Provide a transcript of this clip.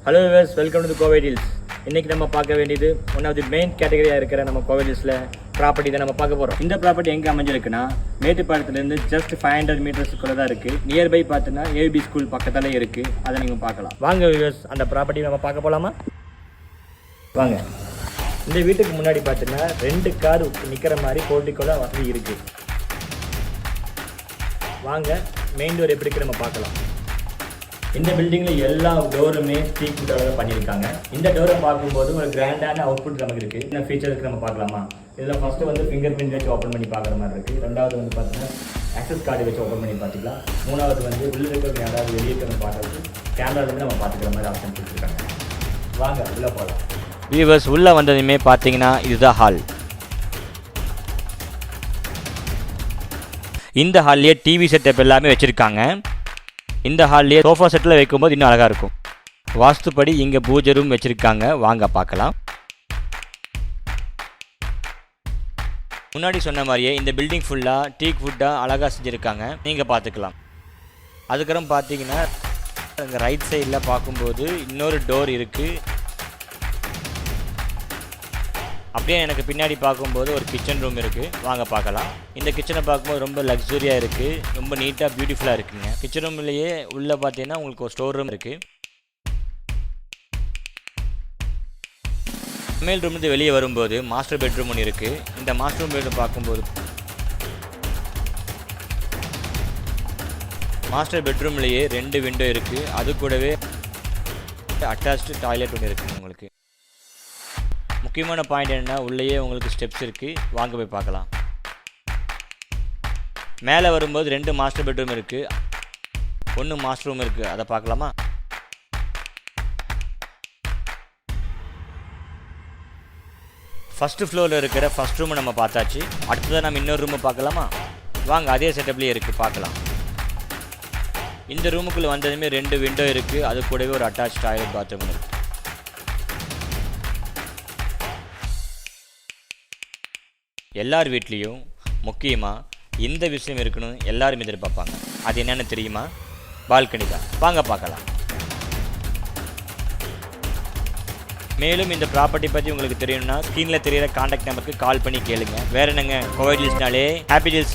Hello viewers, welcome to Kovai deals. இன்றைக்கி நம்ம பார்க்க வேண்டியது ஒன் ஆஃப் தி மெயின் கேட்டகரியாக இருக்கிற நம்ம கோவை டீல்ஸில் ப்ராப்பர்ட்டி தான் நம்ம பார்க்க போகிறோம். இந்த ப்ராப்பர்ட்டி எங்கே அமைஞ்சிருக்குன்னா மேட்டுப்பாளையத்துலேருந்து ஜஸ்ட் 500 மீட்டர்ஸுக்குள்ளே தான் இருக்குது. நியர்பை பார்த்தீங்கன்னா ஏபி ஸ்கூல் பக்கத்தாலே இருக்குது. அதை நீங்கள் பார்க்கலாம். வாங்க வியூவர்ஸ், அந்த ப்ராப்பர்ட்டி நம்ம பார்க்க போகலாமா? வாங்க. இந்த வீட்டுக்கு முன்னாடி பார்த்தீங்கன்னா 2 கார் நிற்கிற மாதிரி போர்ட்டிக்கோட வசதி இருக்குது. வாங்க, மெயின் டோர் எப்படி இருக்கு நம்ம பார்க்கலாம். இந்த பில்டிங்கில் எல்லா டோருமே டீக் வுட்டாக பண்ணியிருக்காங்க. இந்த டோரை பார்க்கும்போது ஒரு கிராண்டான அவுட்புட் நமக்கு இருக்குது. என்ன ஃபீச்சருக்கு நம்ம பார்க்கலாமா? இதில் ஃபஸ்ட்டு வந்து ஃபிங்கர் பிரிண்ட் வச்சு ஓப்பன் பண்ணி பார்க்குற மாதிரி இருக்குது. ரெண்டாவது வந்து பார்த்தீங்கன்னா ஆக்சஸ் கார்டு வச்சு ஓப்பன் பண்ணி பார்த்துக்கலாம். மூணாவது வந்து உள்ளே இருக்கிற யாராவது வெளியே இருக்கிற பார்க்கறது கேமராலேருந்து நம்ம பார்த்துக்கிற மாதிரி ஆப்ஷன் கொடுத்துருக்காங்க. வாங்க உள்ளே போகலாம். வியூவர்ஸ், உள்ளே வந்ததுமே பார்த்தீங்கன்னா இதுதான் ஹால். இந்த ஹால்லேயே டிவி செட்டப் எல்லாமே வச்சுருக்காங்க. இந்த ஹால்லேயே சோஃபா செட்டில் வைக்கும்போது இன்னும் அழகாக இருக்கும். வாஸ்துப்படி இங்கே பூஜை ரூம் வச்சுருக்காங்க. வாங்க பார்க்கலாம். முன்னாடி சொன்ன மாதிரியே இந்த பில்டிங் ஃபுல்லாக டீக் வுட்டாக அழகாக செஞ்சுருக்காங்க. நீங்கள் பார்த்துக்கலாம். அதுக்கப்புறம் பார்த்தீங்கன்னா அங்கே ரைட் சைடில் பார்க்கும்போது இன்னொரு டோர் இருக்குது. அப்படியே எனக்கு பின்னாடி பார்க்கும்போது ஒரு கிச்சன் ரூம் இருக்குது. வாங்க பார்க்கலாம். இந்த கிச்சனை பார்க்கும்போது ரொம்ப லக்ஸுரியாக இருக்குது. ரொம்ப நீட்டாக பியூட்டிஃபுல்லாக இருக்குங்க. கிச்சன் ரூம்லேயே உள்ளே பார்த்தீங்கன்னா உங்களுக்கு ஒரு ஸ்டோர் ரூம் இருக்குது. சமையல் ரூம்லேருந்து வெளியே வரும்போது மாஸ்டர் பெட்ரூம் ஒன்று இருக்குது. இந்த மாஸ்டர் பெட்ரூம் பார்க்கும்போது மாஸ்டர் பெட்ரூம்லேயே 2 விண்டோ இருக்குது. அது கூடவே அட்டாச்டு டாய்லெட் ஒன்று இருக்குது. உங்களுக்கு முக்கியமான பாயிண்ட் என்னென்னா உள்ளேயே உங்களுக்கு ஸ்டெப்ஸ் இருக்குது. வாங்க போய் பார்க்கலாம். மேலே வரும்போது 2 மாஸ்டர் பெட்ரூம் இருக்குது. 1 மாஸ்டர் ரூம் இருக்குது. அதை பார்க்கலாமா? ஃபஸ்ட்டு ஃப்ளோரில் இருக்கிற ஃபஸ்ட் ரூமை நம்ம பார்த்தாச்சு. அடுத்ததாக நம்ம இன்னொரு ரூமை பார்க்கலாமா? வாங்க, அதே செட்டப்லேயே இருக்குது, பார்க்கலாம். இந்த ரூமுக்குள்ளே வந்ததுமே 2 விண்டோ இருக்குது. அது கூடவே ஒரு அட்டாச் டாய்லெட் பாத்ரூம் இருக்குது. எல்லார் வீட்லேயும் முக்கியமாக இந்த விஷயம் இருக்கணும் எல்லாரும் எதிர்பார்ப்பாங்க. அது என்னென்னு தெரியுமா? பால்கனி தான். வாங்க பார்க்கலாம். மேலும் இந்த ப்ராப்பர்ட்டி பற்றி உங்களுக்கு தெரியணும்னா ஸ்க்ரீனில் தெரியிற கான்டாக்ட் நம்பருக்கு கால் பண்ணி கேளுங்க. வேறு என்னங்க, கோவை டீல்ஸ்னாலே ஹாப்பி டீல்ஸ்.